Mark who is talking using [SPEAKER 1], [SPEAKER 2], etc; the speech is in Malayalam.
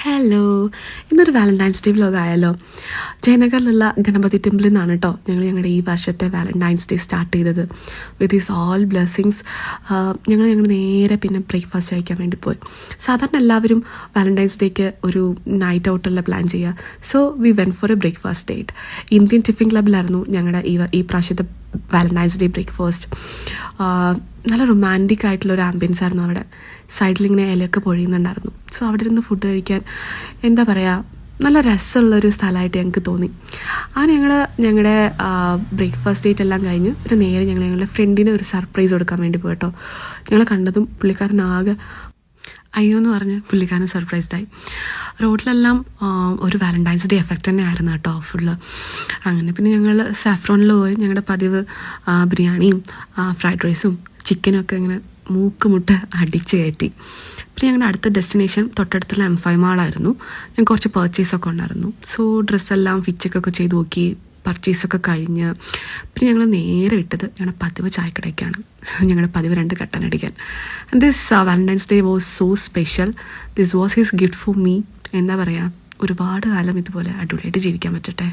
[SPEAKER 1] ഹലോ, ഇന്നൊരു വാലന്റൈൻസ് ഡേ വ്ലോഗ് ആയാലോ. ജയനഗറിലുള്ള ഗണപതി ടെമ്പിളിൽ നിന്നാണ് കേട്ടോ ഞങ്ങളുടെ ഈ വർഷത്തെ വാലന്റൈൻസ് ഡേ സ്റ്റാർട്ട് ചെയ്തത്. വിത്ത് ഈസ് ഓൾ ബ്ലെസ്സിങ്സ് ഞങ്ങൾ നേരെ പിന്നെ ബ്രേക്ക്ഫാസ്റ്റ് കഴിക്കാൻ വേണ്ടി പോയി. സാധാരണ എല്ലാവരും വാലന്റൈൻസ് ഡേക്ക് ഒരു നൈറ്റ് ഔട്ടല്ല പ്ലാൻ ചെയ്യുക. So we went for a breakfast date. Indian tiffin ക്ലബിലായിരുന്നു ഞങ്ങളുടെ ഈ പ്രാവശ്യത്തെ വാലന്റൈൻസ് ഡേ ബ്രേക്ക്ഫാസ്റ്റ്. നല്ല റൊമാൻറ്റിക് ആയിട്ടുള്ളൊരു ആംബിയൻസ് ആയിരുന്നു അവിടെ. സൈഡിലിങ്ങനെ ഇലയൊക്കെ പൊഴിയുന്നുണ്ടായിരുന്നു. സോ അവിടെ ഇരുന്ന് ഫുഡ് കഴിക്കാൻ എന്താ പറയുക, നല്ല രസമുള്ളൊരു സ്ഥലമായിട്ട് ഞങ്ങൾക്ക് തോന്നി. ഞങ്ങളുടെ ബ്രേക്ക്ഫാസ്റ്റ് ഡേറ്റ് എല്ലാം കഴിഞ്ഞ് പിന്നെ നേരെ ഞങ്ങളുടെ ഫ്രണ്ടിന് ഒരു സർപ്രൈസ് കൊടുക്കാൻ വേണ്ടി പോയിട്ടോ. ഞങ്ങളെ കണ്ടതും പുള്ളിക്കാരനാകെ അയ്യോ എന്ന് പറഞ്ഞ് പുള്ളിക്കാരൻ സർപ്രൈസ്ഡായി. റോഡിലെല്ലാം ഒരു വാലന്റൈൻസ് ഡേ എഫക്റ്റ് തന്നെ ആയിരുന്നു കേട്ടോ ഫുള്ള്. അങ്ങനെ പിന്നെ ഞങ്ങൾ സാഫ്രോണിൽ പോയി ഞങ്ങളുടെ പതിവ് ബിരിയാണിയും ഫ്രൈഡ് റൈസും ചിക്കനും ഒക്കെ ഇങ്ങനെ മൂക്കുമുട്ട് അടിച്ച് കയറ്റി. പിന്നെ ഞങ്ങളുടെ അടുത്ത ഡെസ്റ്റിനേഷൻ തൊട്ടടുത്തുള്ള M5 മാളായിരുന്നു. ഞാൻ കുറച്ച് പർച്ചേസൊക്കെ ഉണ്ടായിരുന്നു. സോ ഡ്രസ്സെല്ലാം ഫിറ്റൊക്കെ ചെയ്ത് നോക്കി, പർച്ചേസൊക്കെ കഴിഞ്ഞ് പിന്നെ ഞങ്ങൾ നേരെ വിട്ടത് ഞങ്ങളുടെ പതിവ് ചായക്കടയ്ക്കാണ്. ഞങ്ങളുടെ പതിവ് 2 കട്ടൻ അടിക്കാൻ. And this Valentine's day was so special. This was his gift for me. എന്താ പറയുക, ഒരുപാട് കാലം ഇതുപോലെ അടിപൊളിയായിട്ട് ജീവിക്കാൻ പറ്റട്ടെ.